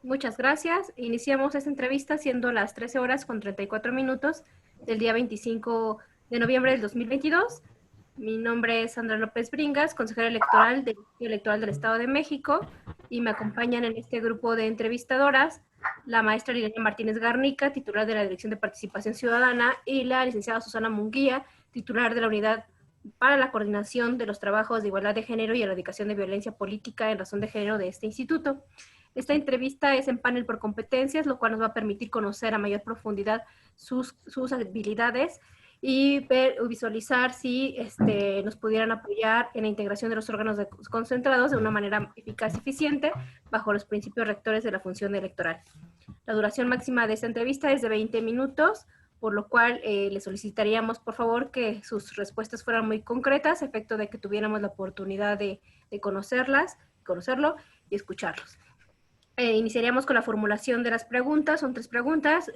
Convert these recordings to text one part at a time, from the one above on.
Muchas gracias. Iniciamos esta entrevista siendo las 13 horas con 34 minutos del día 25 de noviembre del 2022. Mi nombre es Sandra López Bringas, consejera electoral del Estado de México, y me acompañan en este grupo de entrevistadoras la maestra Liliana Martínez Garnica, titular de la Dirección de Participación Ciudadana, y la licenciada Susana Munguía, titular de la Unidad para la Coordinación de los Trabajos de Igualdad de Género y Erradicación de Violencia Política en Razón de Género de este instituto. Esta entrevista es en panel por competencias, lo cual nos va a permitir conocer a mayor profundidad sus habilidades y ver o visualizar si nos pudieran apoyar en la integración de los órganos concentrados de una manera eficaz y eficiente bajo los principios rectores de la función electoral. La duración máxima de esta entrevista es de 20 minutos, por lo cual le solicitaríamos, por favor, que sus respuestas fueran muy concretas, a efecto de que tuviéramos la oportunidad de conocerlo y escucharlos. Iniciaríamos con la formulación de las preguntas. Son 3 preguntas,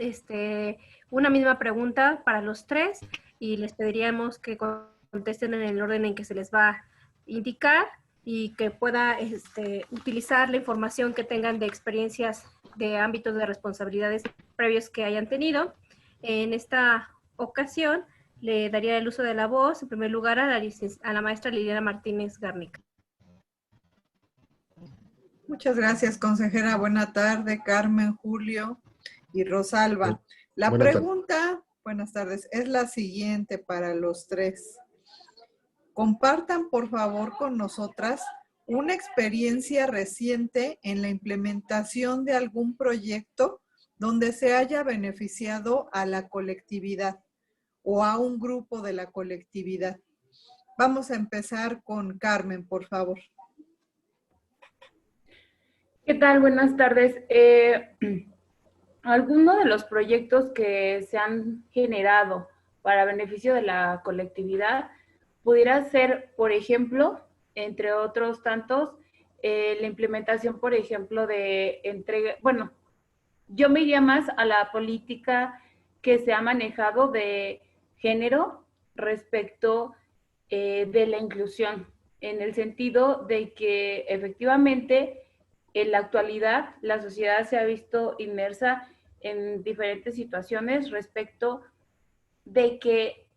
una misma pregunta para los 3, y les pediríamos que contesten en el orden en que se les va a indicar y que pueda utilizar la información que tengan de experiencias de ámbitos de responsabilidades previos que hayan tenido. En esta ocasión le daría el uso de la voz, en primer lugar, a la maestra Liliana Martínez Garnica. Muchas gracias, consejera. Buena tarde, Carmen, Julio y Rosalba. La pregunta, buenas tardes, es la siguiente para los 3. Compartan, por favor, con nosotras una experiencia reciente en la implementación de algún proyecto donde se haya beneficiado a la colectividad o a un grupo de la colectividad. Vamos a empezar con Carmen, por favor. ¿Qué tal? Buenas tardes. Algunos de los proyectos que se han generado para beneficio de la colectividad pudiera ser, por ejemplo, entre otros tantos, la implementación, por ejemplo, de entrega, bueno, yo me iría más a la política que se ha manejado de género respecto de la inclusión, en el sentido de que efectivamente en la actualidad la sociedad se ha visto inmersa en diferentes situaciones respecto de que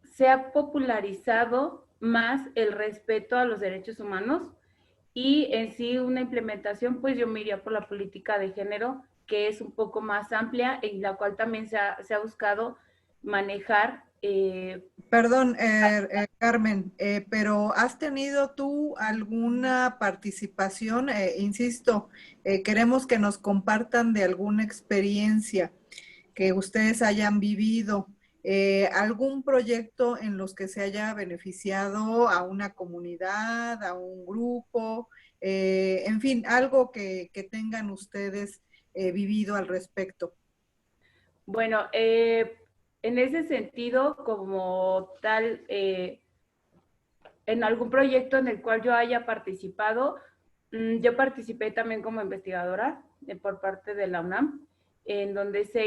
se ha popularizado más el respeto a los derechos humanos, y en sí una implementación, pues yo me iría por la política de género, que es un poco más amplia, en la cual también se ha buscado manejar. Perdón, Carmen, pero ¿has tenido tú alguna participación? Insisto, queremos que nos compartan de alguna experiencia que ustedes hayan vivido, algún proyecto en los que se haya beneficiado a una comunidad, a un grupo, en fin, algo que tengan ustedes vivido al respecto. Bueno, en ese sentido, como tal, en algún proyecto en el cual yo haya participado, yo participé también como investigadora por parte de la UNAM, en donde se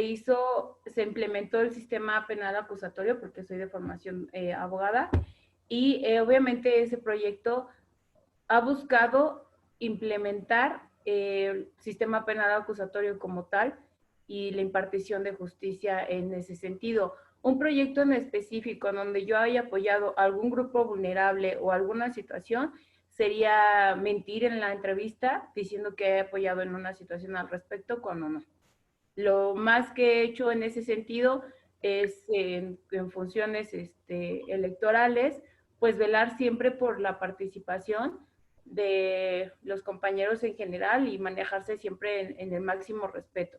implementó el sistema penal acusatorio, porque soy de formación abogada, y obviamente ese proyecto ha buscado implementar el sistema penal acusatorio como tal y la impartición de justicia en ese sentido. Un proyecto en específico en donde yo haya apoyado a algún grupo vulnerable o alguna situación sería mentir en la entrevista diciendo que he apoyado en una situación al respecto cuando no. Lo más que he hecho en ese sentido es en funciones electorales, pues velar siempre por la participación de los compañeros en general y manejarse siempre en el máximo respeto.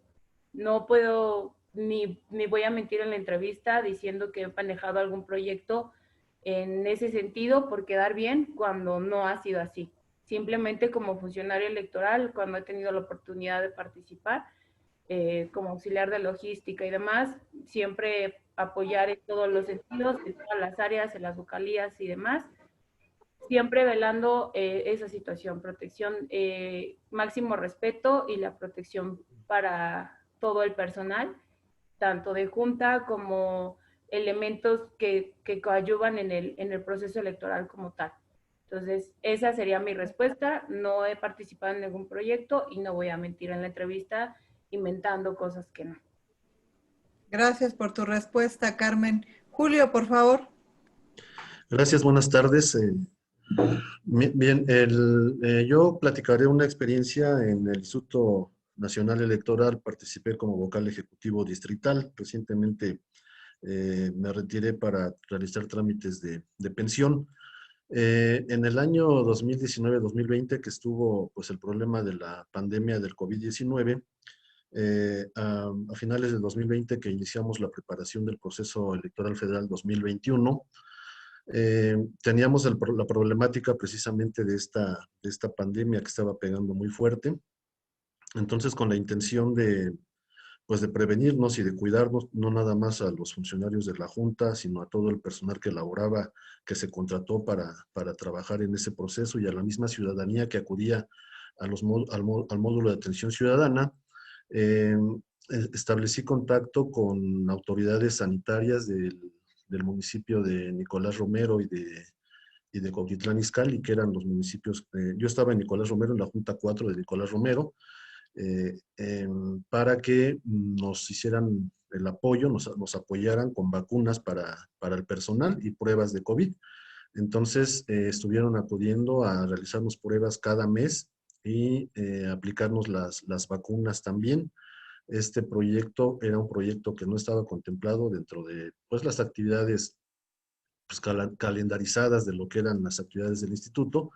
No puedo ni voy a mentir en la entrevista diciendo que he manejado algún proyecto en ese sentido por quedar bien cuando no ha sido así. Simplemente como funcionario electoral, cuando he tenido la oportunidad de participar, como auxiliar de logística y demás, siempre apoyar en todos los sentidos, en todas las áreas, en las vocalías y demás, siempre velando esa situación, protección, máximo respeto y la protección para todo el personal, tanto de junta como elementos que coadyuvan en el proceso electoral como tal. Entonces, esa sería mi respuesta. No he participado en ningún proyecto y no voy a mentir en la entrevista inventando cosas que no. Gracias por tu respuesta, Carmen. Julio, por favor. Gracias, buenas tardes. Bien, yo platicaré una experiencia en el Instituto Nacional Electoral. Participé como vocal ejecutivo distrital. Recientemente me retiré para realizar trámites de pensión. En el año 2019-2020, que estuvo pues, el problema de la pandemia del COVID-19, a finales del 2020 que iniciamos la preparación del proceso electoral federal 2021, teníamos la problemática precisamente de esta pandemia que estaba pegando muy fuerte. Entonces, con la intención pues de prevenirnos y de cuidarnos, no nada más a los funcionarios de la Junta, sino a todo el personal que laboraba, que se contrató para trabajar en ese proceso, y a la misma ciudadanía que acudía al módulo de atención ciudadana. Establecí contacto con autoridades sanitarias del municipio de Nicolás Romero y de Cuautitlán Izcalli, que eran los municipios. Yo estaba en Nicolás Romero, en la Junta 4 de Nicolás Romero, para que nos hicieran el apoyo, nos apoyaran con vacunas para el personal y pruebas de COVID. Entonces, estuvieron acudiendo a realizarnos pruebas cada mes y aplicarnos las vacunas también. Este proyecto era un proyecto que no estaba contemplado dentro de pues, las actividades pues, calendarizadas de lo que eran las actividades del instituto,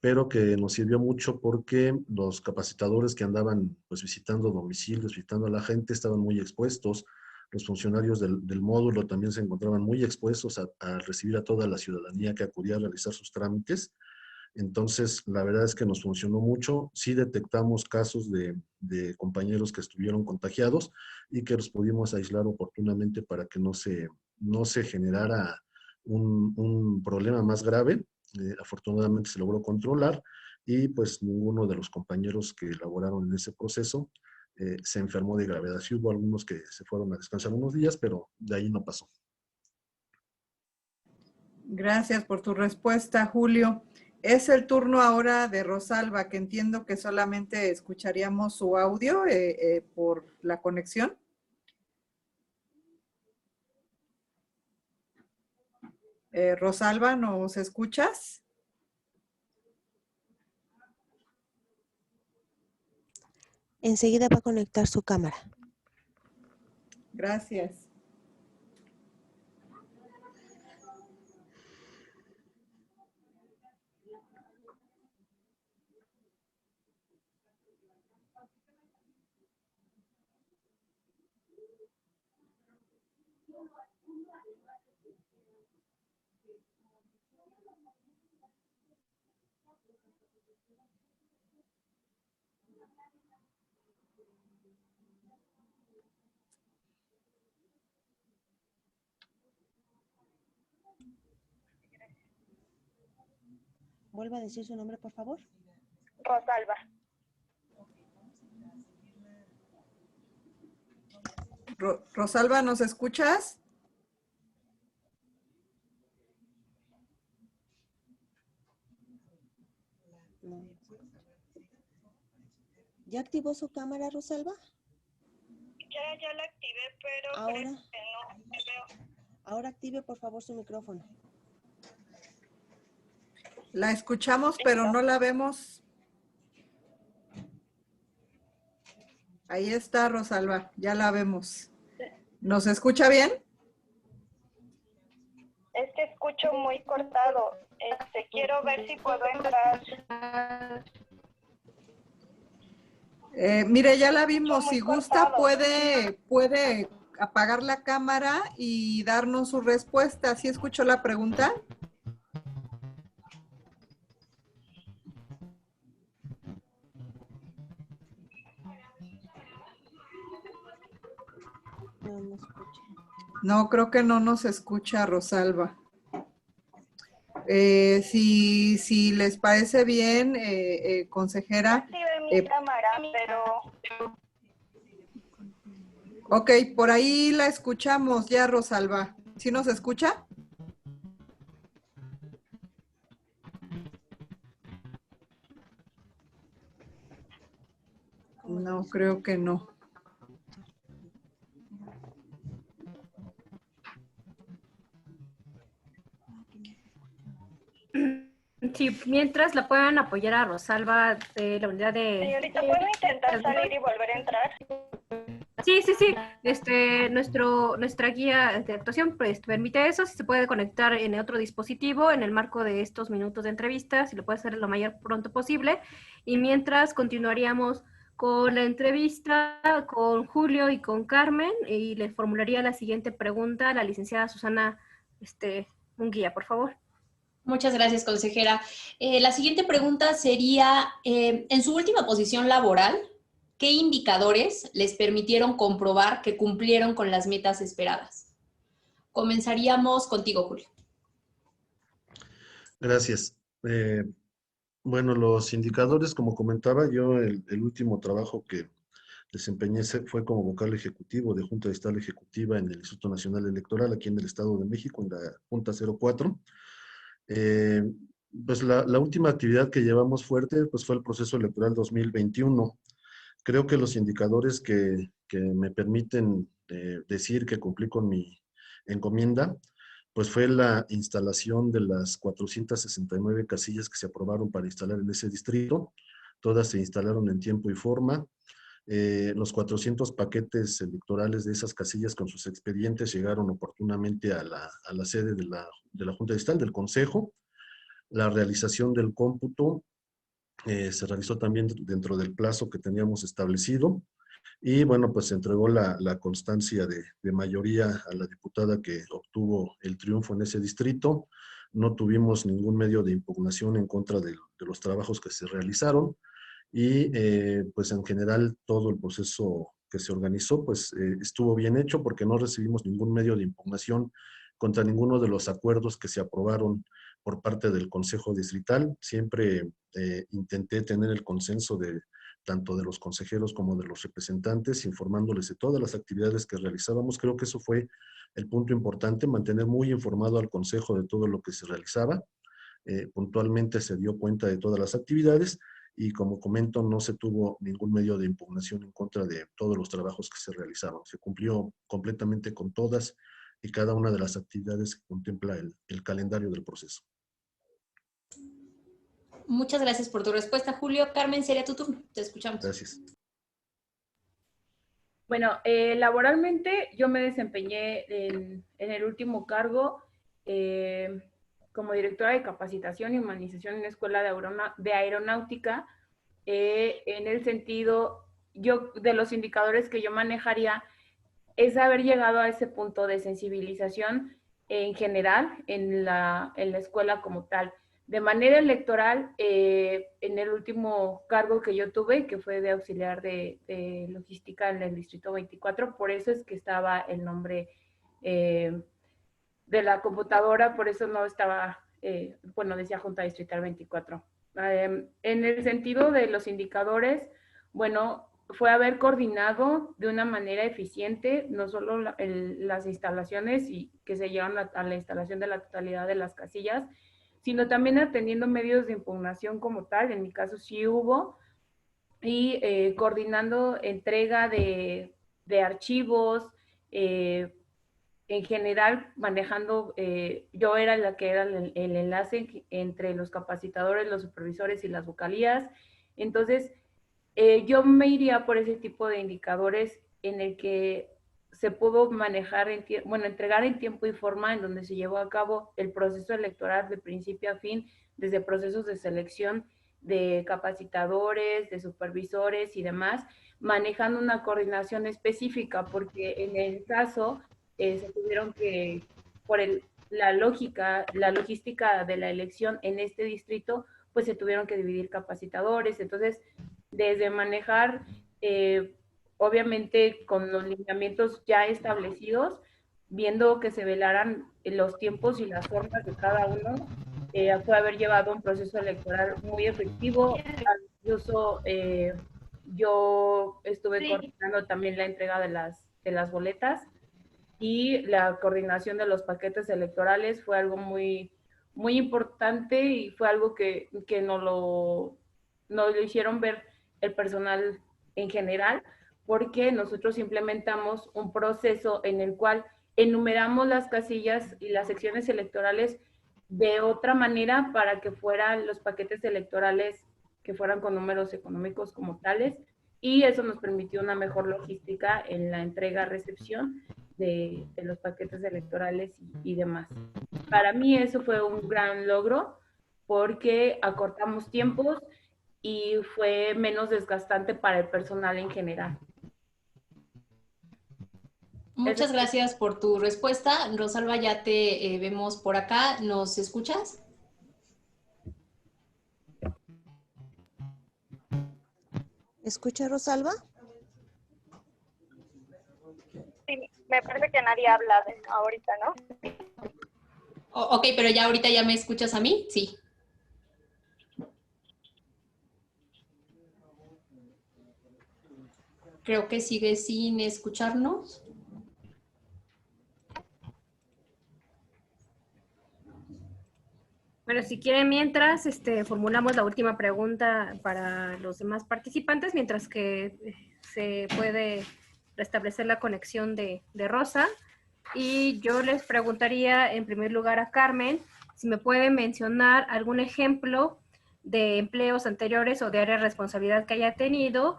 pero que nos sirvió mucho porque los capacitadores que andaban pues, visitando domicilios, visitando a la gente, estaban muy expuestos. Los funcionarios del módulo también se encontraban muy expuestos a recibir a toda la ciudadanía que acudía a realizar sus trámites. Entonces, la verdad es que nos funcionó mucho. Sí detectamos casos de compañeros que estuvieron contagiados y que los pudimos aislar oportunamente para que no se generara un problema más grave. Afortunadamente se logró controlar y pues ninguno de los compañeros que elaboraron en ese proceso se enfermó de gravedad. Sí hubo algunos que se fueron a descansar unos días, pero de ahí no pasó. Gracias por tu respuesta, Julio. Es el turno ahora de Rosalba, que entiendo que solamente escucharíamos su audio por la conexión. Rosalba, ¿nos escuchas? Enseguida va a conectar su cámara. Gracias. Vuelva a decir su nombre, por favor. Rosalba. Rosalba, ¿nos escuchas? No. ¿Ya activó su cámara, Rosalba? Ya la activé, pero Ahora, creo que no me veo. Ahora active, por favor, su micrófono. La escuchamos, pero no la vemos. Ahí está, Rosalba, ya la vemos. ¿Nos escucha bien? Es que escucho muy cortado. Quiero ver si puedo entrar. Mire, ya la vimos. Si gusta, cortado. puede apagar la cámara y darnos su respuesta. ¿Sí escuchó la pregunta? No, no escucha. No, creo que no nos escucha, Rosalba. Si les parece bien, consejera. Activé mi cámara, pero... Ok, por ahí la escuchamos ya, Rosalba. ¿Sí nos escucha? No, creo que no. Sí, mientras la puedan apoyar a Rosalba de la unidad de... Señorita, ¿puedo intentar salir y volver a entrar? Sí. Nuestra guía de actuación pues, permite eso. Si se puede conectar en otro dispositivo en el marco de estos minutos de entrevista, si lo puede hacer lo mayor pronto posible. Y mientras continuaríamos con la entrevista con Julio y con Carmen, y le formularía la siguiente pregunta a la licenciada Susana Munguía, por favor. Muchas gracias, consejera. La siguiente pregunta sería, en su última posición laboral, ¿qué indicadores les permitieron comprobar que cumplieron con las metas esperadas? Comenzaríamos contigo, Julio. Gracias. Bueno, los indicadores, como comentaba yo, el último trabajo que desempeñé fue como vocal ejecutivo de Junta Distrital Ejecutiva en el Instituto Nacional Electoral, aquí en el Estado de México, en la Junta 04. Pues la última actividad que llevamos fuerte pues fue el proceso electoral 2021. Creo que los indicadores que me permiten decir que cumplí con mi encomienda, pues fue la instalación de las 469 casillas que se aprobaron para instalar en ese distrito. Todas se instalaron en tiempo y forma. Los 400 paquetes electorales de esas casillas con sus expedientes llegaron oportunamente a la sede de la Junta Distrital, del Consejo. La realización del cómputo se realizó también dentro del plazo que teníamos establecido. Y bueno, pues se entregó la constancia de mayoría a la diputada que obtuvo el triunfo en ese distrito. No tuvimos ningún medio de impugnación en contra de los trabajos que se realizaron. Y pues en general todo el proceso que se organizó pues estuvo bien hecho porque no recibimos ningún medio de impugnación contra ninguno de los acuerdos que se aprobaron por parte del Consejo Distrital. Siempre intenté tener el consenso tanto de los consejeros como de los representantes, informándoles de todas las actividades que realizábamos. Creo que eso fue el punto importante, mantener muy informado al Consejo de todo lo que se realizaba. Puntualmente se dio cuenta de todas las actividades y, como comento, no se tuvo ningún medio de impugnación en contra de todos los trabajos que se realizaron. Se cumplió completamente con todas y cada una de las actividades que contempla el calendario del proceso. Muchas gracias por tu respuesta, Julio. Carmen, sería tu turno. Te escuchamos. Gracias. Bueno, laboralmente yo me desempeñé en el último cargo como directora de capacitación y humanización en la Escuela de Aeronáutica. En el sentido, de los indicadores que yo manejaría es haber llegado a ese punto de sensibilización en general en la escuela como tal. De manera electoral, en el último cargo que yo tuve, que fue de auxiliar de logística en el Distrito 24, por eso es que estaba el nombre de la computadora, por eso no estaba, decía Junta Distrital 24. En el sentido de los indicadores, bueno, fue haber coordinado de una manera eficiente no solo las instalaciones y que se llevan a la instalación de la totalidad de las casillas, sino también atendiendo medios de impugnación como tal. En mi caso sí hubo, y coordinando entrega de archivos, en general manejando, yo era la que era el enlace entre los capacitadores, los supervisores y las vocalías. Entonces, yo me iría por ese tipo de indicadores en el que se pudo manejar, entregar en tiempo y forma, en donde se llevó a cabo el proceso electoral de principio a fin, desde procesos de selección de capacitadores, de supervisores y demás, manejando una coordinación específica, porque en el caso se tuvieron que, por la logística de la elección en este distrito, pues se tuvieron que dividir capacitadores. Entonces, desde manejar, obviamente con los lineamientos ya establecidos, viendo que se velaran los tiempos y las formas de cada uno, fue haber llevado un proceso electoral muy efectivo. Incluso yo estuve coordinando también la entrega de las boletas, y la coordinación de los paquetes electorales fue algo muy, muy importante, y fue algo que nos lo hicieron ver el personal en general, porque nosotros implementamos un proceso en el cual enumeramos las casillas y las secciones electorales de otra manera para que fueran los paquetes electorales que fueran con números económicos como tales, y eso nos permitió una mejor logística en la entrega-recepción de los paquetes electorales y demás. Para mí eso fue un gran logro porque acortamos tiempos y fue menos desgastante para el personal en general. Muchas gracias por tu respuesta. Rosalba, ya te vemos por acá. ¿Nos escuchas? ¿Escucha, Rosalba? Sí, me parece que nadie habla ahorita, ¿no? Ok, pero ya ahorita ya me escuchas a mí. Sí. Creo que sigue sin escucharnos. Bueno, si quieren, mientras formulamos la última pregunta para los demás participantes, mientras que se puede restablecer la conexión de Rosa. Y yo les preguntaría en primer lugar a Carmen si me puede mencionar algún ejemplo de empleos anteriores o de área de responsabilidad que haya tenido,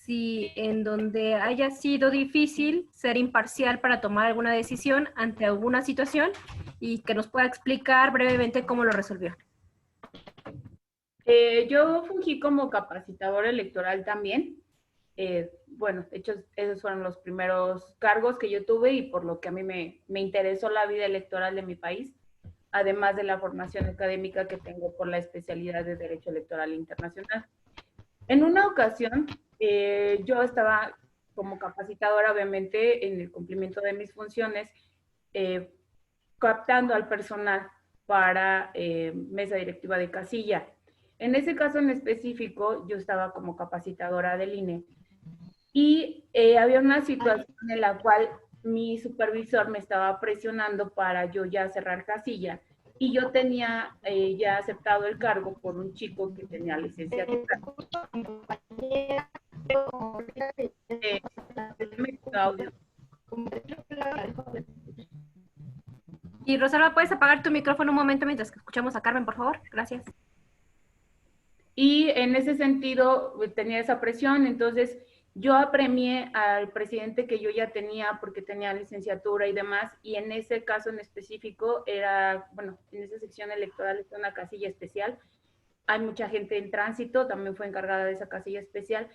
si en donde haya sido difícil ser imparcial para tomar alguna decisión ante alguna situación y que nos pueda explicar brevemente cómo lo resolvió. Yo fungí como capacitadora electoral también. Bueno, de hecho, esos fueron los primeros cargos que yo tuve y por lo que a mí me interesó la vida electoral de mi país, además de la formación académica que tengo por la especialidad de Derecho Electoral Internacional. En una ocasión, yo estaba como capacitadora, obviamente, en el cumplimiento de mis funciones, captando al personal para mesa directiva de casilla. En ese caso en específico, yo estaba como capacitadora del INE y había una situación en la cual mi supervisor me estaba presionando para yo ya cerrar casilla y yo tenía ya aceptado el cargo por un chico que tenía licenciatura. Y Rosalba, ¿puedes apagar tu micrófono un momento mientras que escuchamos a Carmen, por favor? Gracias. Y en ese sentido tenía esa presión, entonces yo apremié al presidente que yo ya tenía porque tenía licenciatura y demás, y en ese caso en específico era, bueno, en esa sección electoral está una casilla especial, hay mucha gente en tránsito, también fue encargada de esa casilla especial,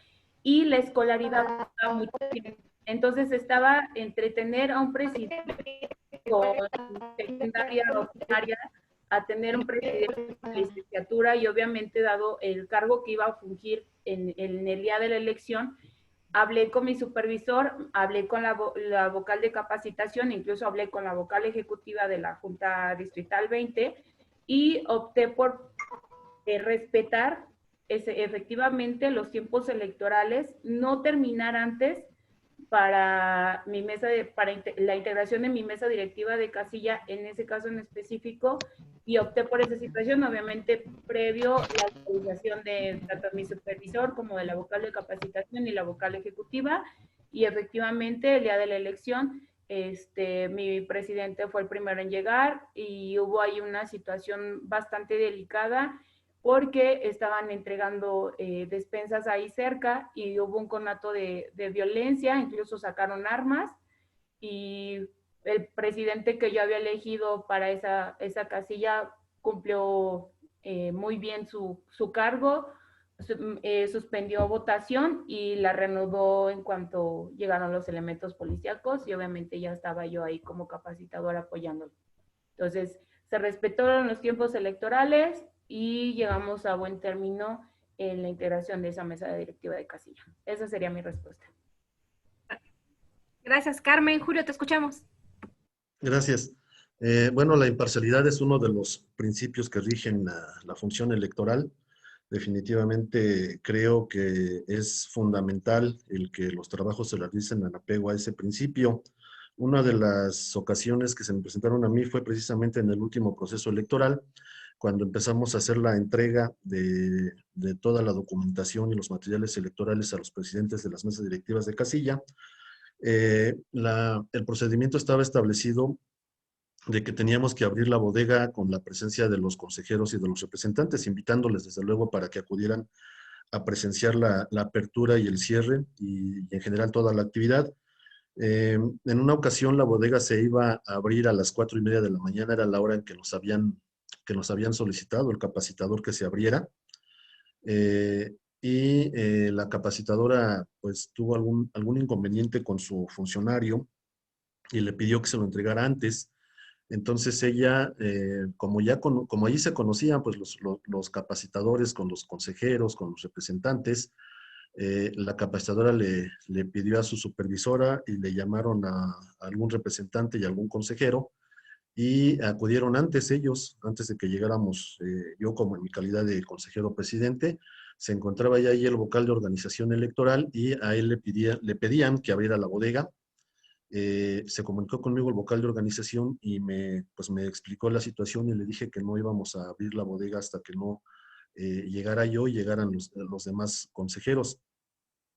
y la escolaridad estaba muy bien. Entonces estaba entretener a un presidente con secundaria o primaria a tener un presidente de licenciatura y obviamente dado el cargo que iba a fungir en el día de la elección, hablé con mi supervisor, hablé con la vocal de capacitación, incluso hablé con la vocal ejecutiva de la Junta Distrital 20 y opté por respetar efectivamente los tiempos electorales, no terminar antes para mi mesa para la integración de mi mesa directiva de casilla en ese caso en específico y opté por esa situación, obviamente previo la autorización de tanto mi supervisor como de la vocal de capacitación y la vocal ejecutiva y efectivamente el día de la elección mi presidente fue el primero en llegar y hubo ahí una situación bastante delicada porque estaban entregando despensas ahí cerca y hubo un conato de violencia, incluso sacaron armas y el presidente que yo había elegido para esa casilla cumplió muy bien su cargo, suspendió votación y la reanudó en cuanto llegaron los elementos policíacos y obviamente ya estaba yo ahí como capacitadora apoyándolo. Entonces, se respetaron los tiempos electorales y llegamos a buen término en la integración de esa mesa directiva de casilla. Esa sería mi respuesta. Gracias, Carmen. Julio, te escuchamos. Gracias. Bueno, la imparcialidad es uno de los principios que rigen la función electoral. Definitivamente creo que es fundamental el que los trabajos se realicen en apego a ese principio. Una de las ocasiones que se me presentaron a mí fue precisamente en el último proceso electoral, cuando empezamos a hacer la entrega de toda la documentación y los materiales electorales a los presidentes de las mesas directivas de casilla, el procedimiento estaba establecido de que teníamos que abrir la bodega con la presencia de los consejeros y de los representantes, invitándoles desde luego para que acudieran a presenciar la apertura y el cierre y en general toda la actividad. En una ocasión la bodega se iba a abrir a las 4:30 de la mañana, era la hora en que nos habían solicitado el capacitador que se abriera. La capacitadora pues tuvo algún inconveniente con su funcionario y le pidió que se lo entregara antes. Entonces ella, como allí se conocían pues los capacitadores con los consejeros, con los representantes, la capacitadora le pidió a su supervisora y le llamaron a algún representante y a algún consejero y acudieron antes ellos, antes de que llegáramos, yo como en mi calidad de consejero presidente, se encontraba ya ahí el vocal de organización electoral y a él le pedían que abriera la bodega. Se comunicó conmigo el vocal de organización y me explicó la situación y le dije que no íbamos a abrir la bodega hasta que no llegara yo y llegaran los demás consejeros.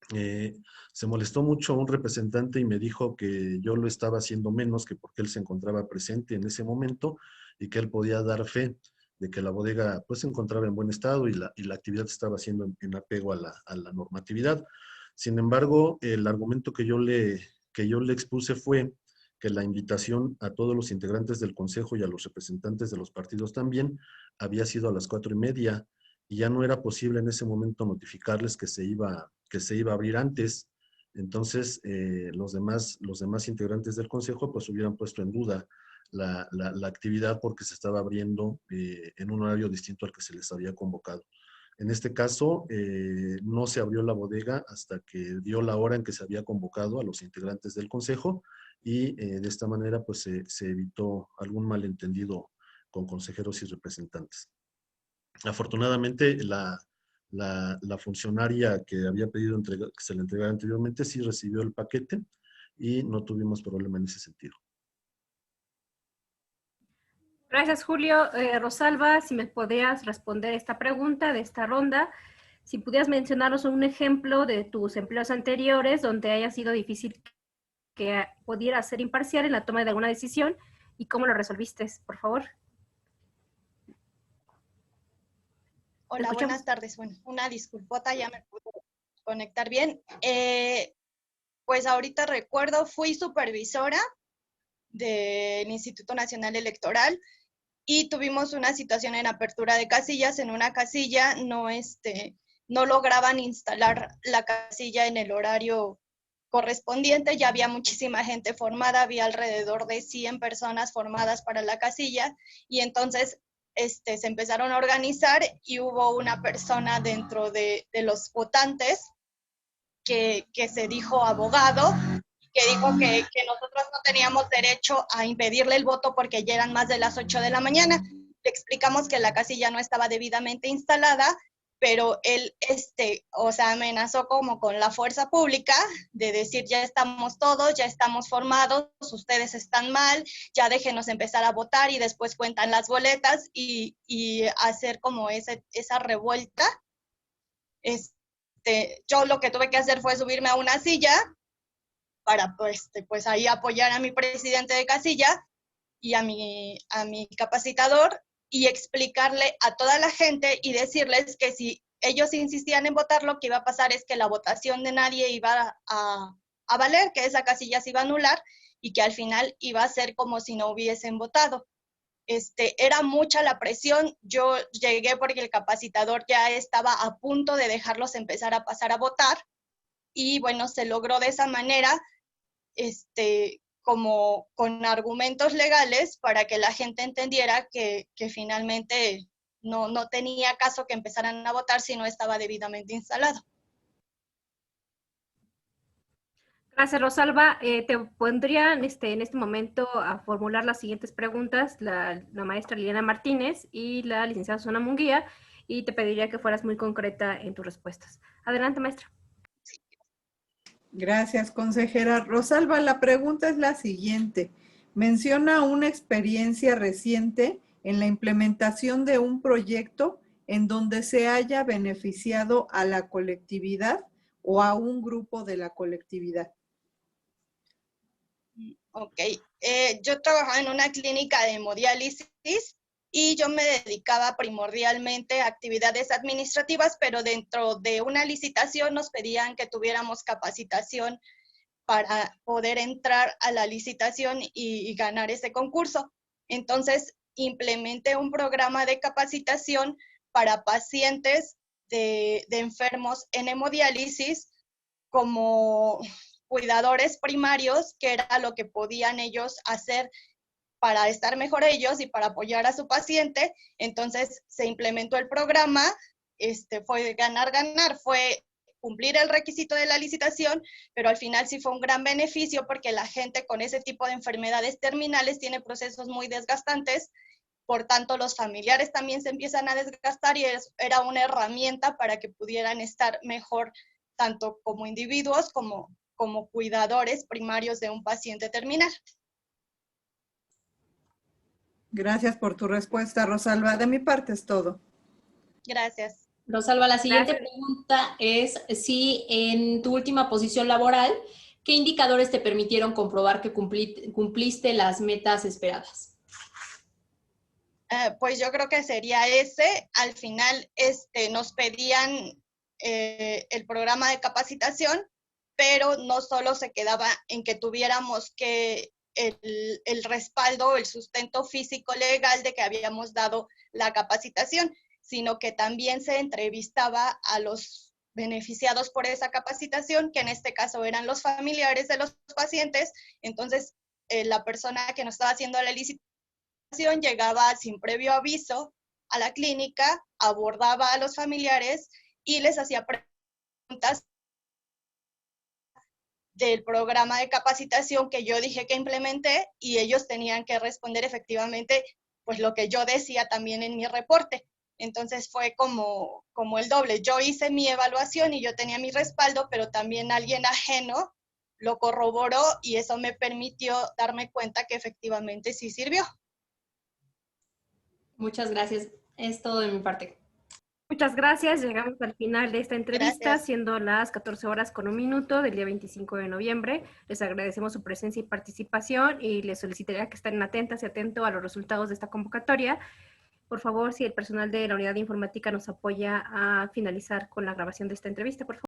Se molestó mucho un representante y me dijo que yo lo estaba haciendo menos, que porque él se encontraba presente en ese momento y que él podía dar fe de que la bodega pues se encontraba en buen estado y la actividad estaba haciendo en apego a la normatividad. Sin embargo, el argumento que yo le expuse fue que la invitación a todos los integrantes del consejo y a los representantes de los partidos también había sido a las 4:30 y ya no era posible en ese momento notificarles que se iba a abrir antes. Entonces, los demás integrantes del consejo pues hubieran puesto en duda la actividad porque se estaba abriendo en un horario distinto al que se les había convocado. En este caso, no se abrió la bodega hasta que dio la hora en que se había convocado a los integrantes del consejo y de esta manera pues se evitó algún malentendido con consejeros y representantes. Afortunadamente, la funcionaria que había pedido que se le entregara anteriormente sí recibió el paquete y no tuvimos problema en ese sentido. Gracias, Julio. Rosalba, si me podías responder esta pregunta de esta ronda, si pudieras mencionarnos un ejemplo de tus empleos anteriores donde haya sido difícil que pudieras ser imparcial en la toma de alguna decisión y cómo lo resolviste, por favor. Hola, buenas tardes. Bueno, una disculpota, ya me pude conectar bien. Pues ahorita recuerdo, fui supervisora del Instituto Nacional Electoral y tuvimos una situación en apertura de casillas. En una casilla no lograban instalar la casilla en el horario correspondiente, ya había muchísima gente formada, había alrededor de 100 personas formadas para la casilla y entonces se empezaron a organizar y hubo una persona dentro de los votantes que se dijo abogado, que dijo que nosotros no teníamos derecho a impedirle el voto porque ya eran más de las 8 de la mañana. Le explicamos que la casilla no estaba debidamente instalada, pero él amenazó como con la fuerza pública de decir ya estamos todos, ya estamos formados, ustedes están mal, ya déjenos empezar a votar y después cuentan las boletas y hacer como esa revuelta. Yo lo que tuve que hacer fue subirme a una silla para pues ahí apoyar a mi presidente de casilla y a mi capacitador y explicarle a toda la gente y decirles que si ellos insistían en votar, lo que iba a pasar es que la votación de nadie iba a valer, que esa casilla se iba a anular y que al final iba a ser como si no hubiesen votado. Era mucha la presión. Yo llegué porque el capacitador ya estaba a punto de dejarlos empezar a pasar a votar y bueno, se logró de esa manera, como con argumentos legales para que la gente entendiera que finalmente no tenía caso que empezaran a votar si no estaba debidamente instalado. Gracias, Rosalba. Te pondrían en este momento a formular las siguientes preguntas la maestra Liliana Martínez y la licenciada Susana Munguía, y te pediría que fueras muy concreta en tus respuestas. Adelante, maestra. Gracias, consejera. Rosalba, la pregunta es la siguiente. Menciona una experiencia reciente en la implementación de un proyecto en donde se haya beneficiado a la colectividad o a un grupo de la colectividad? Ok, yo trabajaba en una clínica de hemodiálisis y yo me dedicaba primordialmente a actividades administrativas, pero dentro de una licitación nos pedían que tuviéramos capacitación para poder entrar a la licitación y ganar ese concurso. Entonces, implementé un programa de capacitación para pacientes de enfermos en hemodiálisis como cuidadores primarios, que era lo que podían ellos hacer para estar mejor ellos y para apoyar a su paciente. Entonces se implementó el programa, fue ganar, fue cumplir el requisito de la licitación, pero al final sí fue un gran beneficio porque la gente con ese tipo de enfermedades terminales tiene procesos muy desgastantes, por tanto los familiares también se empiezan a desgastar y era una herramienta para que pudieran estar mejor tanto como individuos como cuidadores primarios de un paciente terminal. Gracias por tu respuesta, Rosalba. De mi parte es todo. Gracias. Rosalba, la siguiente pregunta es si en tu última posición laboral, ¿qué indicadores te permitieron comprobar que cumpliste las metas esperadas? Pues yo creo que sería ese. Al final nos pedían el programa de capacitación, pero no solo se quedaba en que tuviéramos que el respaldo, el sustento físico legal de que habíamos dado la capacitación, sino que también se entrevistaba a los beneficiados por esa capacitación, que en este caso eran los familiares de los pacientes. Entonces, la persona que nos estaba haciendo la licitación llegaba sin previo aviso a la clínica, abordaba a los familiares y les hacía preguntas del programa de capacitación que yo dije que implementé, y ellos tenían que responder efectivamente pues lo que yo decía también en mi reporte. Entonces fue como el doble. Yo hice mi evaluación y yo tenía mi respaldo, pero también alguien ajeno lo corroboró y eso me permitió darme cuenta que efectivamente sí sirvió. Muchas gracias. Es todo de mi parte. Muchas gracias. Llegamos al final de esta entrevista, Gracias. siendo las 14:01 del día 25 de noviembre. Les agradecemos su presencia y participación y les solicitaría que estén atentas y atentos a los resultados de esta convocatoria. Por favor, si el personal de la unidad de informática nos apoya a finalizar con la grabación de esta entrevista, por favor.